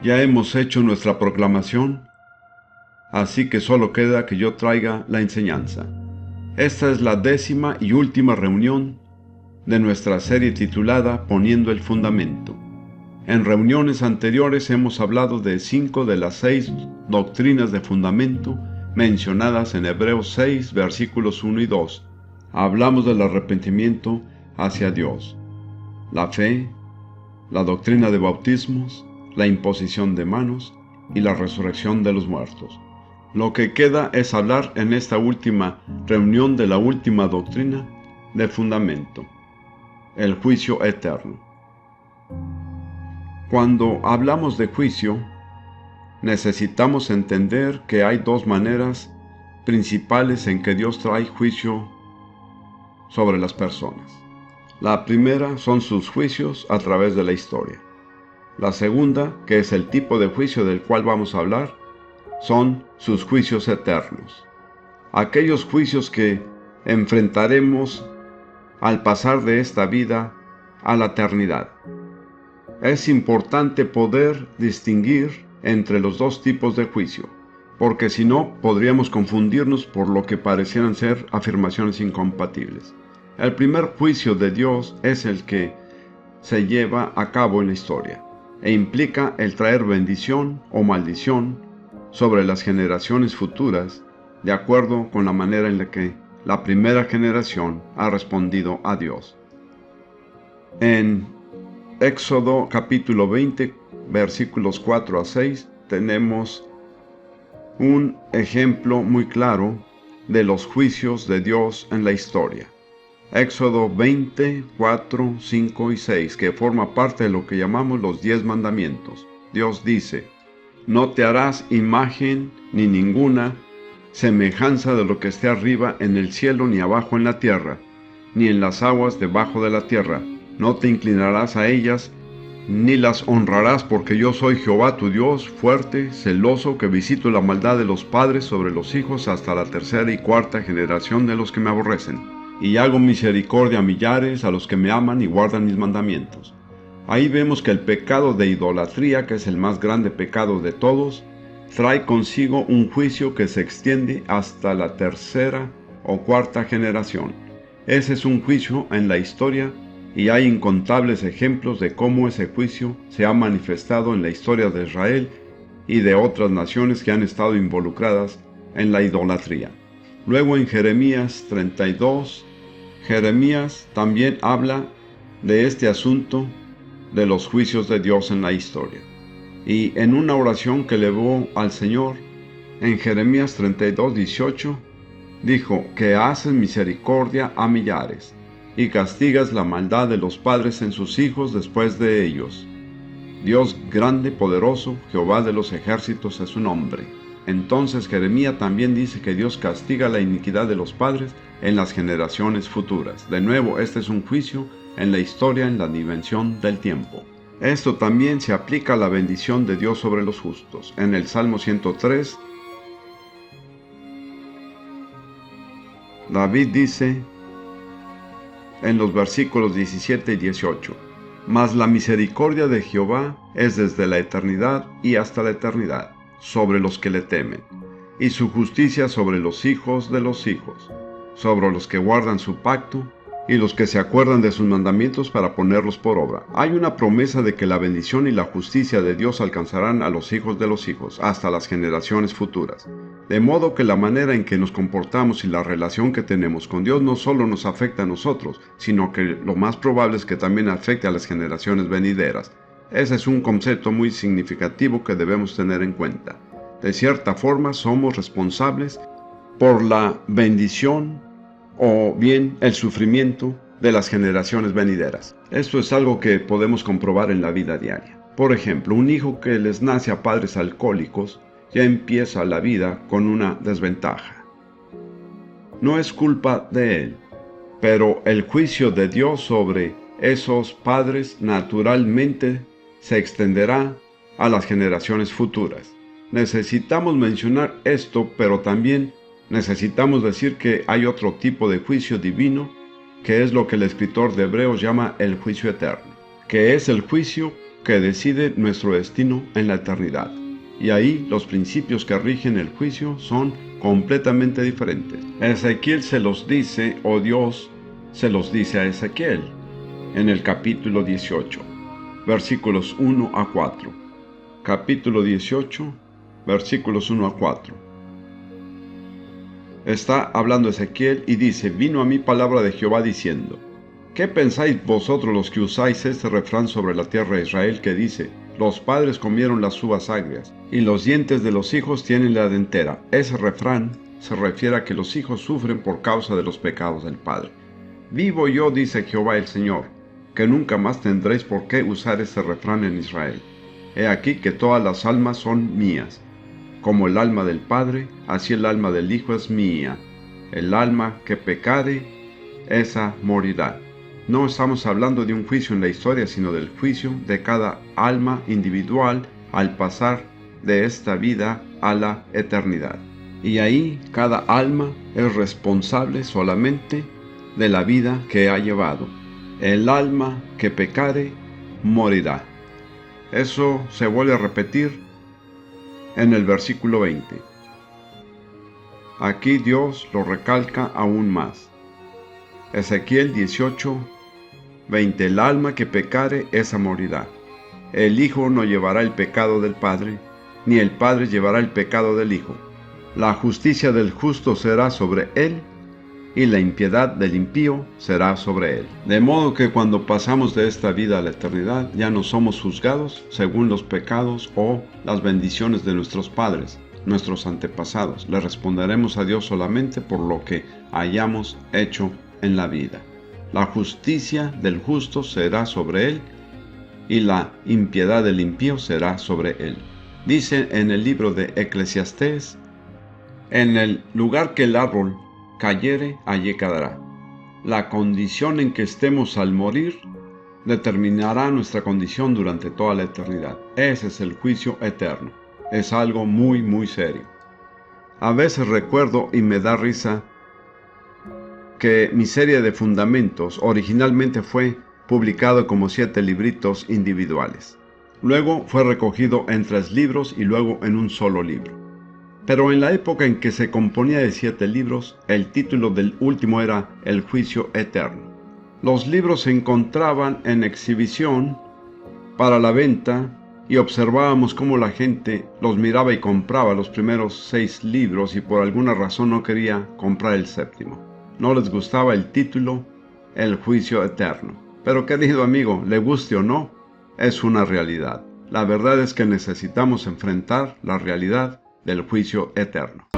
Ya hemos hecho nuestra proclamación, así que solo queda que yo traiga la enseñanza. Esta es la 10ª y última reunión de nuestra serie titulada Poniendo el Fundamento. En reuniones anteriores hemos hablado de 5 de las 6 doctrinas de fundamento mencionadas en Hebreos 6, versículos 1 y 2. Hablamos del arrepentimiento hacia Dios, la fe, la doctrina de bautismos, la imposición de manos y la resurrección de los muertos. Lo que queda es hablar en esta última reunión de la última doctrina de fundamento, el juicio eterno. Cuando hablamos de juicio, necesitamos entender que hay dos maneras principales en que Dios trae juicio sobre las personas. La primera son sus juicios a través de la historia. La segunda, que es el tipo de juicio del cual vamos a hablar, son sus juicios eternos. Aquellos juicios que enfrentaremos al pasar de esta vida a la eternidad. Es importante poder distinguir entre los dos tipos de juicio, porque si no, podríamos confundirnos por lo que parecieran ser afirmaciones incompatibles. El primer juicio de Dios es el que se lleva a cabo en la historia, e implica el traer bendición o maldición sobre las generaciones futuras, de acuerdo con la manera en la que la primera generación ha respondido a Dios. En Éxodo capítulo 20, versículos 4 a 6, tenemos un ejemplo muy claro de los juicios de Dios en la historia. Éxodo 20, 4, 5 y 6, que forma parte de lo que llamamos los 10 mandamientos. Dios dice: no te harás imagen ni ninguna semejanza de lo que esté arriba en el cielo, ni abajo en la tierra, ni en las aguas debajo de la tierra. No te inclinarás a ellas, ni las honrarás, porque yo soy Jehová tu Dios, fuerte, celoso, que visito la maldad de los padres sobre los hijos hasta la tercera y cuarta generación de los que me aborrecen. Y hago misericordia a millares, a los que me aman y guardan mis mandamientos. Ahí vemos que el pecado de idolatría, que es el más grande pecado de todos, trae consigo un juicio que se extiende hasta la tercera o cuarta generación. Ese es un juicio en la historia, y hay incontables ejemplos de cómo ese juicio se ha manifestado en la historia de Israel y de otras naciones que han estado involucradas en la idolatría. Luego en Jeremías 32, Jeremías también habla de este asunto de los juicios de Dios en la historia. Y en una oración que elevó al Señor, en Jeremías 32, 18, dijo que haces misericordia a millares, y castigas la maldad de los padres en sus hijos después de ellos. Dios grande, poderoso, Jehová de los ejércitos es su nombre. Entonces Jeremías también dice que Dios castiga la iniquidad de los padres en las generaciones futuras. De nuevo, este es un juicio en la historia, en la dimensión del tiempo. Esto también se aplica a la bendición de Dios sobre los justos. En el Salmo 103, David dice en los versículos 17 y 18: mas la misericordia de Jehová es desde la eternidad y hasta la eternidad sobre los que le temen, y su justicia sobre los hijos de los hijos, sobre los que guardan su pacto y los que se acuerdan de sus mandamientos para ponerlos por obra. Hay una promesa de que la bendición y la justicia de Dios alcanzarán a los hijos de los hijos, hasta las generaciones futuras. De modo que la manera en que nos comportamos y la relación que tenemos con Dios no solo nos afecta a nosotros, sino que lo más probable es que también afecte a las generaciones venideras. Ese es un concepto muy significativo que debemos tener en cuenta. De cierta forma, somos responsables por la bendición o bien el sufrimiento de las generaciones venideras. Esto es algo que podemos comprobar en la vida diaria. Por ejemplo, un hijo que les nace a padres alcohólicos ya empieza la vida con una desventaja. No es culpa de él, pero el juicio de Dios sobre esos padres naturalmente se extenderá a las generaciones futuras. Necesitamos mencionar esto, pero también necesitamos decir que hay otro tipo de juicio divino, que es lo que el escritor de Hebreos llama el juicio eterno, que es el juicio que decide nuestro destino en la eternidad. Y ahí los principios que rigen el juicio son completamente diferentes. Ezequiel se los dice, o Dios se los dice a Ezequiel, en el capítulo 18, versículos 1 a 4. Capítulo 18, versículos 1 a 4. Está hablando Ezequiel y dice: vino a mí palabra de Jehová diciendo: ¿qué pensáis vosotros los que usáis este refrán sobre la tierra de Israel que dice: los padres comieron las uvas agrias, y los dientes de los hijos tienen la dentera? Ese refrán se refiere a que los hijos sufren por causa de los pecados del padre. Vivo yo, dice Jehová el Señor, que nunca más tendréis por qué usar este refrán en Israel. He aquí que todas las almas son mías. Como el alma del Padre, así el alma del Hijo es mía. El alma que pecare, esa morirá. No estamos hablando de un juicio en la historia, sino del juicio de cada alma individual al pasar de esta vida a la eternidad. Y ahí cada alma es responsable solamente de la vida que ha llevado. El alma que pecare, morirá. Eso se vuelve a repetir en el versículo 20. Aquí Dios lo recalca aún más. Ezequiel 18, 20. El alma que pecare, esa morirá. El Hijo no llevará el pecado del Padre, ni el Padre llevará el pecado del Hijo. La justicia del justo será sobre él, y la impiedad del impío será sobre él. De modo que cuando pasamos de esta vida a la eternidad, ya no somos juzgados según los pecados o las bendiciones de nuestros padres, nuestros antepasados. Le responderemos a Dios solamente por lo que hayamos hecho en la vida. La justicia del justo será sobre él, y la impiedad del impío será sobre él. Dice en el libro de Eclesiastés: en el lugar que el árbol cayere, allí quedará. La condición en que estemos al morir determinará nuestra condición durante toda la eternidad. Ese es el juicio eterno. Es algo muy, muy serio. A veces recuerdo y me da risa que mi serie de fundamentos originalmente fue publicado como 7 libritos individuales. Luego fue recogido en 3 libros y luego en un solo libro. Pero en la época en que se componía de 7 libros, el título del último era El Juicio Eterno. Los libros se encontraban en exhibición para la venta y observábamos cómo la gente los miraba y compraba los primeros 6 libros y por alguna razón no quería comprar el 7º. No les gustaba el título El Juicio Eterno. Pero querido amigo, le guste o no, es una realidad. La verdad es que necesitamos enfrentar la realidad del juicio eterno.